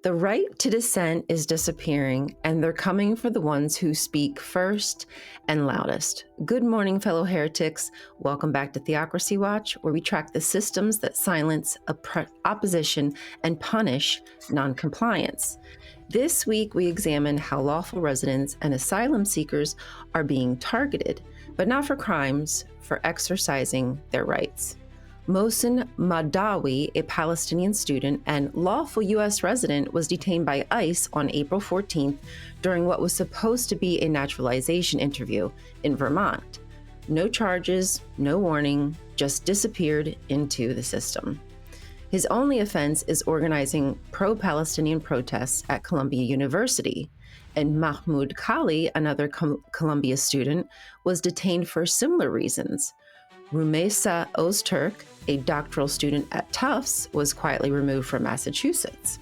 The right to dissent is disappearing, and they're coming for the ones who speak first and loudest. Good morning, fellow heretics. Welcome back to Theocracy Watch, where we track the systems that silence opposition and punish noncompliance. This week, we examine how lawful residents and asylum seekers are being targeted, but not for crimes, for exercising their rights. Mohsen Madawi, a Palestinian student and lawful U.S. resident, was detained by ICE on April 14th during what was supposed to be a naturalization interview in Vermont. No charges, no warning, just disappeared into the system. His only offense is organizing pro-Palestinian protests at Columbia University. And Mahmoud Khali, another Columbia student, was detained for similar reasons. Rumaisa Ozturk, a doctoral student at Tufts, was quietly removed from Massachusetts.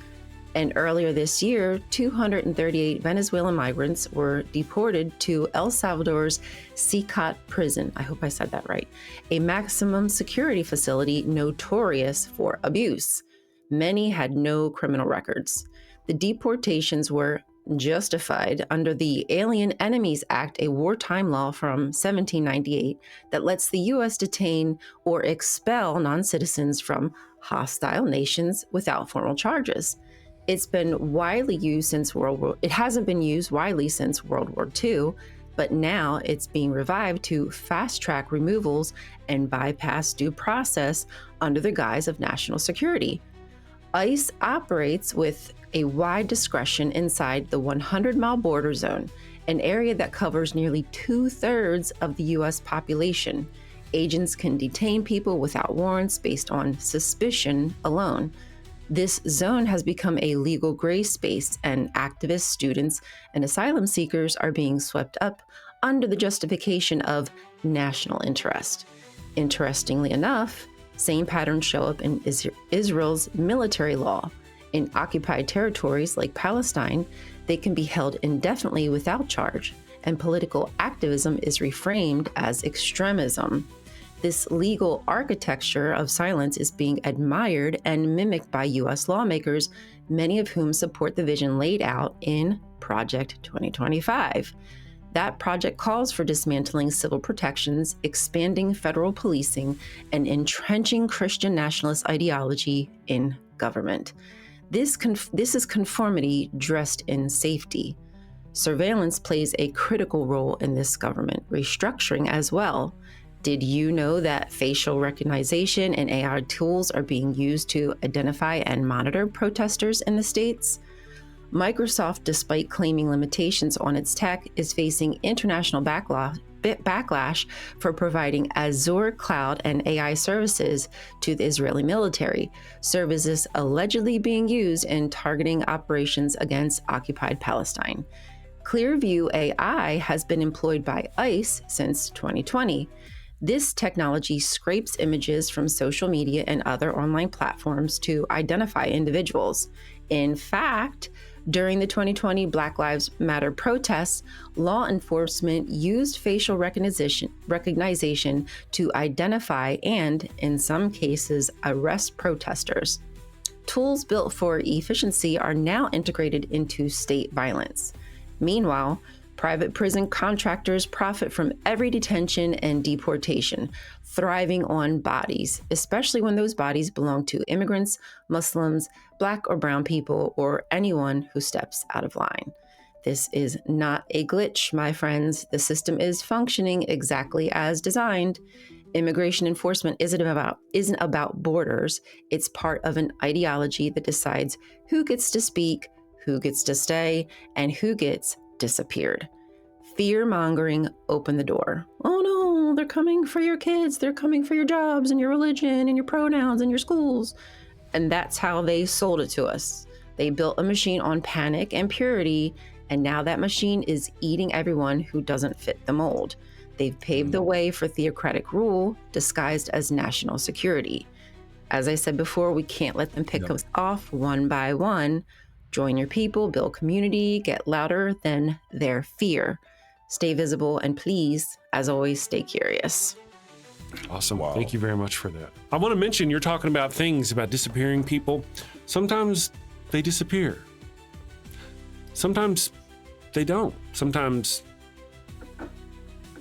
And earlier this year, 238 Venezuelan migrants were deported to El Salvador's COINTELPRO prison. I hope I said that right. A maximum security facility notorious for abuse. Many had no criminal records. The deportations were justified under the Alien Enemies Act, a wartime law from 1798 that lets the U.S. detain or expel non-citizens from hostile nations without formal charges. It hasn't been used widely since World War II, but now it's being revived to fast-track removals and bypass due process under the guise of national security. ICE operates with a wide discretion inside the 100-mile border zone, an area that covers nearly 2/3 of the U.S. population. Agents can detain people without warrants based on suspicion alone. This zone has become a legal gray space, and activists, students, and asylum seekers are being swept up under the justification of national interest. Interestingly enough, same patterns show up in Israel's military law. In occupied territories like Palestine, they can be held indefinitely without charge, and political activism is reframed as extremism. This legal architecture of silence is being admired and mimicked by U.S. lawmakers, many of whom support the vision laid out in Project 2025. That project calls for dismantling civil protections, expanding federal policing, and entrenching Christian nationalist ideology in government. This is conformity dressed in safety. Surveillance plays a critical role in this government restructuring as well. Did you know that facial recognition and AI tools are being used to identify and monitor protesters in the States? Microsoft, despite claiming limitations on its tech, is facing international backlash for providing Azure cloud and AI services to the Israeli military, services allegedly being used in targeting operations against occupied Palestine. Clearview AI has been employed by ICE since 2020. This technology scrapes images from social media and other online platforms to identify individuals. In fact, during the 2020 Black Lives Matter protests, law enforcement used facial recognition to identify and, in some cases, arrest protesters. Tools built for efficiency are now integrated into state violence. Meanwhile, private prison contractors profit from every detention and deportation, thriving on bodies, especially when those bodies belong to immigrants, Muslims, Black or brown people, or anyone who steps out of line. This is not a glitch, my friends. The system is functioning exactly as designed. Immigration enforcement isn't about borders. It's part of an ideology that decides who gets to speak, who gets to stay, and who gets disappeared. Fear-mongering opened the door. Oh no, they're coming for your kids. They're coming for your jobs and your religion and your pronouns and your schools. And that's how they sold it to us. They built a machine on panic and purity, and now that machine is eating everyone who doesn't fit the mold. They've paved the way for theocratic rule disguised as national security. As I said before, we can't let them pick us off one by one. Join your people, build community, get louder than their fear. Stay visible, and please, as always, stay curious. Awesome. Wow. Thank you very much for that. I want to mention, you're talking about things about disappearing people. Sometimes they disappear. sometimes they don't. Sometimes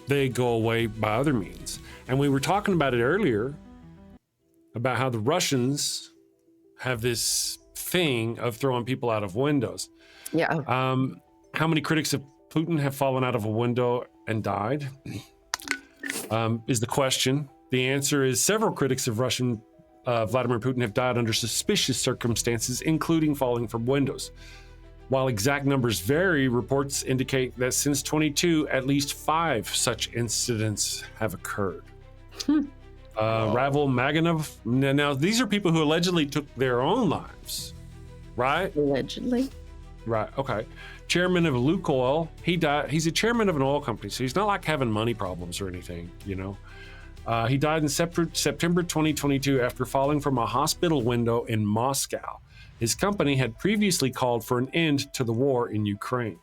they go away by other means. And we were talking about it earlier, about how the Russians have this thing of throwing people out of windows. Yeah. How many critics of Putin have fallen out of a window and died? Is the question. The answer is several critics of Russian Vladimir Putin have died under suspicious circumstances, including falling from windows. While exact numbers vary, reports indicate that since 22, at least 5 such incidents have occurred. Ravel Maganov. Now, these are people who allegedly took their own lives, right? Allegedly. Right. Okay. Chairman of Lukoil. He died. He's a chairman of an oil company, so he's not like having money problems or anything, you know. He died in September 2022 after falling from a hospital window in Moscow. His company had previously called for an end to the war in Ukraine.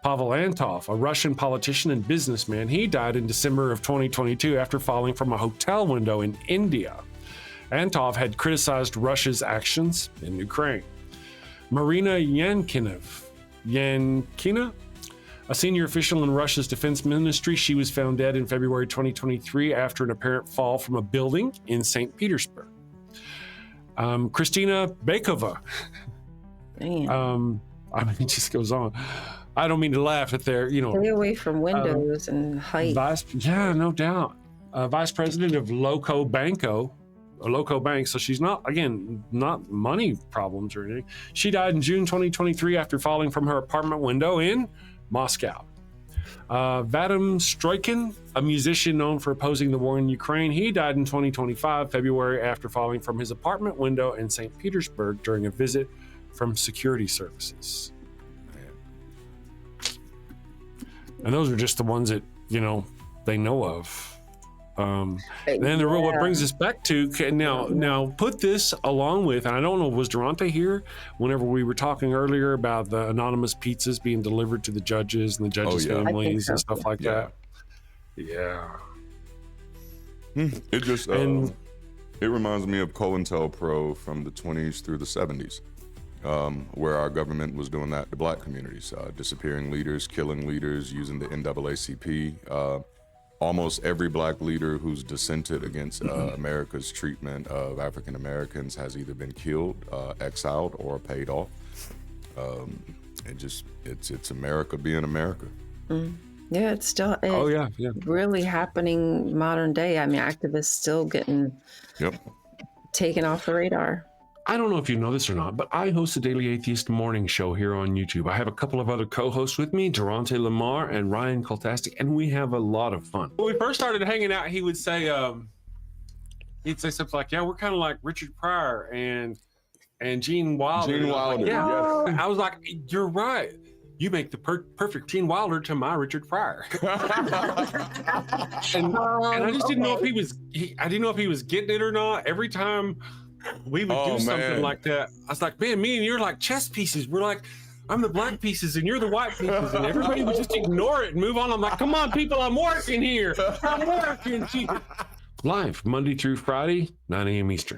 Pavel Antov, a Russian politician and businessman, he died in December of 2022 after falling from a hotel window in India. Antov had criticized Russia's actions in Ukraine. Marina Yankina, a senior official in Russia's defense ministry, she was found dead in February 2023 after an apparent fall from a building in St. Petersburg. Kristina Bakova. I mean, it just goes on. I don't mean to laugh at their, you know. Stay away from windows and height. Yeah, no doubt. Vice president of Loco Bank, so she's not, again, not money problems or anything. She died in June 2023 after falling from her apartment window in Moscow. Vadim Stroikin, a musician known for opposing the war in Ukraine, he died in 2025, February, after falling from his apartment window in St. Petersburg during a visit from security services. And those are just the ones that, you know, they know of. Then what brings us back to now put this along with, and I don't know, was Durante here whenever we were talking earlier about the anonymous pizzas being delivered to the judges and the judges' families and stuff like that? Yeah. It just it reminds me of COINTELPRO from the 20s through the 70s, where our government was doing that to black communities, disappearing leaders, killing leaders, using the NAACP. Almost every black leader who's dissented against America's treatment of African Americans has either been killed, exiled, or paid off. It's America being America. Yeah, it's still really happening modern day. I mean, activists still getting taken off the radar. I don't know if you know this or not, but I host the Daily Atheist Morning Show here on YouTube. I have a couple of other co-hosts with me, Durante Lamar and Ryan Kultastic, and we have a lot of fun. When we first started hanging out, he would say, he'd say something like, yeah, we're kind of like Richard Pryor and Gene Wilder. Gene Wilder, yes. I was like, you're right. You make the perfect Gene Wilder to my Richard Pryor. and I just didn't know if I didn't know if he was getting it or not. Every time we would do something like that, I was like, man, me and you're like chess pieces. We're like, I'm the black pieces and you're the white pieces, and everybody would just ignore it and move on. I'm like, come on, people, I'm working here. I'm working here. Live Monday through Friday, 9 a.m. Eastern.